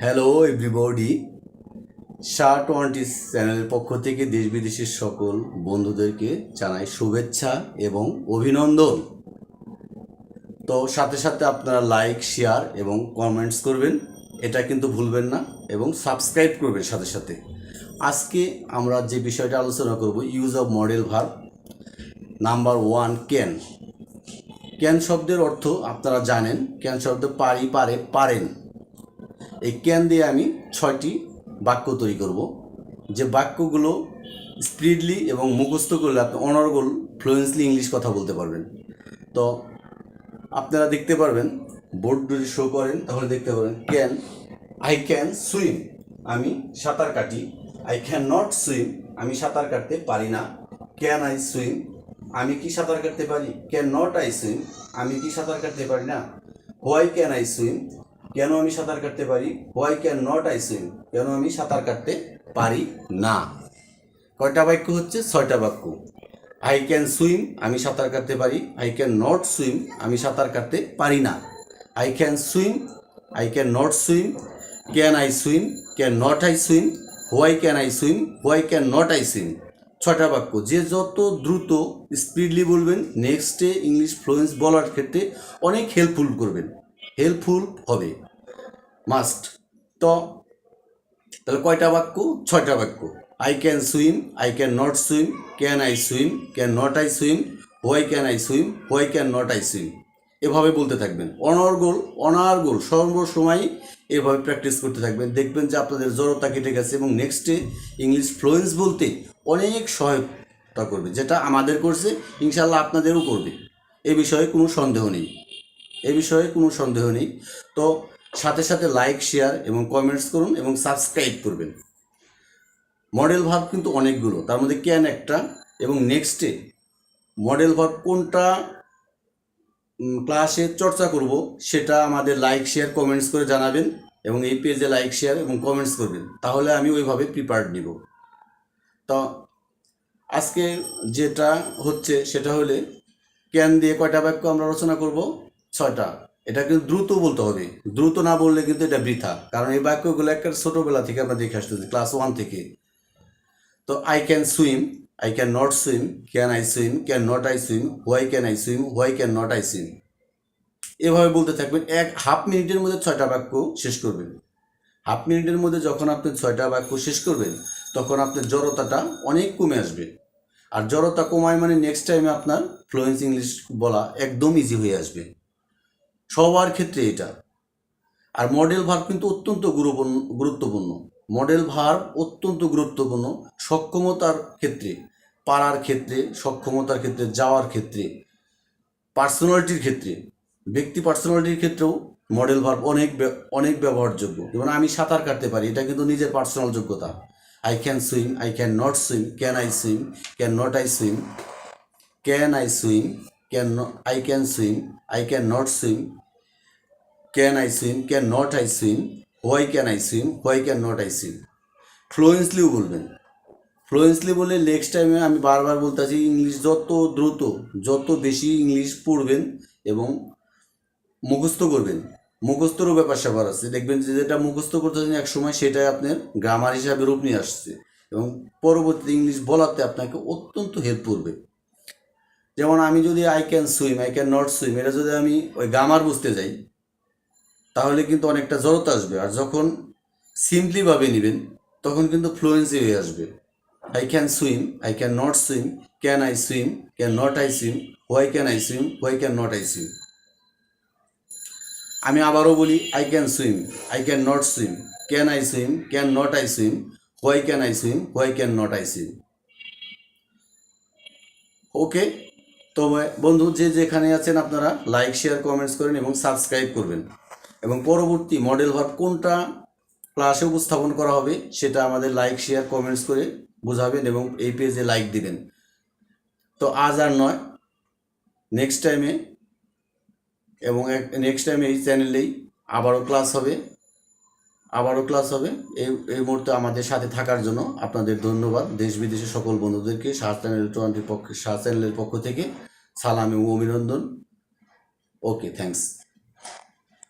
Hello everybody, SHA-20 চ্যানেলের পক্ষ থেকে দেশ বিদেশের সকল বন্ধুদেরকে জানাই শুভেচ্ছা এবং অভিনন্দন। তো সাথে সাথে আপনারা লাইক, শেয়ার এবং কমেন্টস করবেন, এটা কিন্তু ভুলবেন না, এবং সাবস্ক্রাইব করবেন সাথে সাথে। আজকে আমরা যে বিষয়টা আলোচনা করব, use of modal verb number 1, can. Can শব্দের অর্থ আপনারা জানেন। ক্যান শব্দ পারি, পারে, পারেন। এই ক্যান দিয়ে আমি 6টি বাক্য তৈরি করব, যে বাক্যগুলো স্পিডলি এবং মুখস্থ করলে আপনি অনর্গল ফ্লুয়েন্সলি ইংলিশ কথা বলতে পারবেন। তো আপনারা দেখতে পারবেন, বোর্ড যদি শো করেন তাহলে দেখতে পারবেন, আই ক্যান সুইম, আমি সাঁতার কাটি। আই ক্যান নট সুইম, আমি সাঁতার কাটতে পারি না। ক্যান আই সুইম, আমি কি সাঁতার কাটতে পারি। ক্যান নট আই সুইম, আমি কি সাঁতার কাটতে পারি না। হোয়াই ক্যান আই সুইম, কেন আমি সাঁতার কাটতে পারি। Why can not I swim, কেন আমি সাঁতার কাটতে পারি না। কয়টা বাক্য হচ্ছে? 6টা বাক্য। আই ক্যান সুইম, আমি সাঁতার কাটতে পারি। আই ক্যান নট সুইম, আমি সাঁতার কাটতে পারি না। I can swim, I can not swim, can I swim, can not I swim, why can I swim, why can not I swim. 6টা বাক্য। যে যত দ্রুত স্পিডলি বলবেন, নেক্সটে ইংলিশ ফ্লুয়েন্স বলার ক্ষেত্রে অনেক হেল্পফুল হবে, মাস্ট। তো তাহলে কয়টা বাক্য? 6টা বাক্য। I can swim, I can not swim, can I swim, can not I swim, why can I swim, why can not I swim. এভাবে বলতে থাকবেন, অনার্গল সর্বসময় এভাবে প্র্যাকটিস করতে থাকবেন। দেখবেন যে আপনাদের জড়তা কেটে গেছে এবং নেক্সটে ইংলিশ ফ্লুয়েন্স বলতে অনেক সহায়তা করবে, যেটা আমাদের করছে, ইনশাল্লাহ আপনাদেরও করবে। এ বিষয়ে কোনো সন্দেহ নেই। তো সাথে সাথে লাইক, শেয়ার এবং কমেন্টস করুন এবং সাবস্ক্রাইব করবেন। মডেল ভার্ব কিন্তু অনেকগুলো, তার মধ্যে ক্যান একটা, এবং নেক্সটে মডেল ভার্ব কোনটা ক্লাসে চর্চা করব সেটা আমাদের লাইক, শেয়ার, কমেন্টস করে জানাবেন, এবং এই পেজে লাইক, শেয়ার এবং কমেন্টস করবেন, তাহলে আমি ওইভাবে প্রিপারেড নিব। তো আজকে যেটা হচ্ছে সেটা হলে, ক্যান দিয়ে কয়টা বাক্য আমরা রচনা করব? 6টা। এটা কিন্তু দ্রুত বলতে হবে, দ্রুত না বললে কিন্তু এটা বৃথা, কারণ এই বাক্যগুলো একটা ছোটোবেলা থেকে আমরা দেখে আসতেছি, ক্লাস 1 থেকে। তো I can swim, I can not swim, can I swim, can not I swim, why can I swim, why can not I swim. এভাবে বলতে থাকবেন, হাফ মিনিটের মধ্যে 6টা বাক্য শেষ করবেন। হাফ মিনিটের মধ্যে যখন আপনি 6টা বাক্য শেষ করবেন, তখন আপনার জড়তাটা অনেক কমে আসবে। আর জড়তা কমায় মানে নেক্সট টাইমে আপনার ফ্লুয়েন্স ইংলিশ বলা একদম ইজি হয়ে আসবে, সবার ক্ষেত্রে এটা। আর মডেল ভার্ব কিন্তু অত্যন্ত গুরুত্বপূর্ণ। মডেল ভার্ব অত্যন্ত গুরুত্বপূর্ণ সক্ষমতার ক্ষেত্রে, পারার ক্ষেত্রে, সক্ষমতার ক্ষেত্রে, যাওয়ার ক্ষেত্রে, পার্সোনালিটির ক্ষেত্রে, ব্যক্তি পার্সোনালিটির ক্ষেত্রেও মডেল ভার্ব অনেক ব্যবহারযোগ্য। যেমন আমি সাঁতার কাটতে পারি, এটা কিন্তু নিজের পার্সোনাল যোগ্যতা। I can swim, I can not swim, can I swim, can not I swim, can I swim, I can swim, I can not swim, can I swim, can not I swim, why can I swim, why can not I swim. ফ্লুয়েন্সলিও বলবেন। Fluently বলে next টাইমে আমি বারবার বলতেছি, English যত বেশি English পড়বেন এবং মুখস্থ করবেন, মুখস্থরও ব্যাপার স্যাপার আছে। দেখবেন যে যেটা মুখস্থ করতেছেন এক সময়, সেটাই আপনার গ্রামার হিসাবে রূপ নিয়ে আসছে, এবং পরবর্তী ইংলিশ বলাতে আপনাকে অত্যন্ত হেল্প করবে। যেমন আমি যদি I can swim, I can not swim, এটা যদি আমি ওই গ্রামার বুঝতে যাই, তাহলে কিন্তু অনেকটা জড়তা আসবে। আর যখন সিম্পলিভাবে নেবেন, তখন কিন্তু ফ্লুয়েন্সি হয়ে আসবে। I can swim, I can not swim, can I swim, can not I swim, why can I swim, why can not I swim. আমি আবারও বলি, I can swim, I can not swim, can I swim, can not I swim, why can I swim, why can not I swim. Okay. তো বন্ধু, যে যেখানে আছেন আপনারা like, share, comments করেন এবং সাবস্ক্রাইব করবেন, এবং পরবর্তী মডেল ভার্ব কোনটা ক্লাসে উপস্থাপন করা হবে সেটা আমাদের লাইক, শেয়ার, কমেন্টস করে বোঝাবেন, এবং এই পেজে লাইক দিবেন। তো আজ আর নয়, নেক্সট টাইমে এই চ্যানেলেই আবারও ক্লাস হবে। এই মুহূর্তে আমাদের সাথে থাকার জন্য আপনাদের ধন্যবাদ। দেশ বিদেশের সকল বন্ধুদেরকে SHA চ্যানেলের পক্ষ থেকে সালাম এবং অভিনন্দন। ওকে, থ্যাংকস।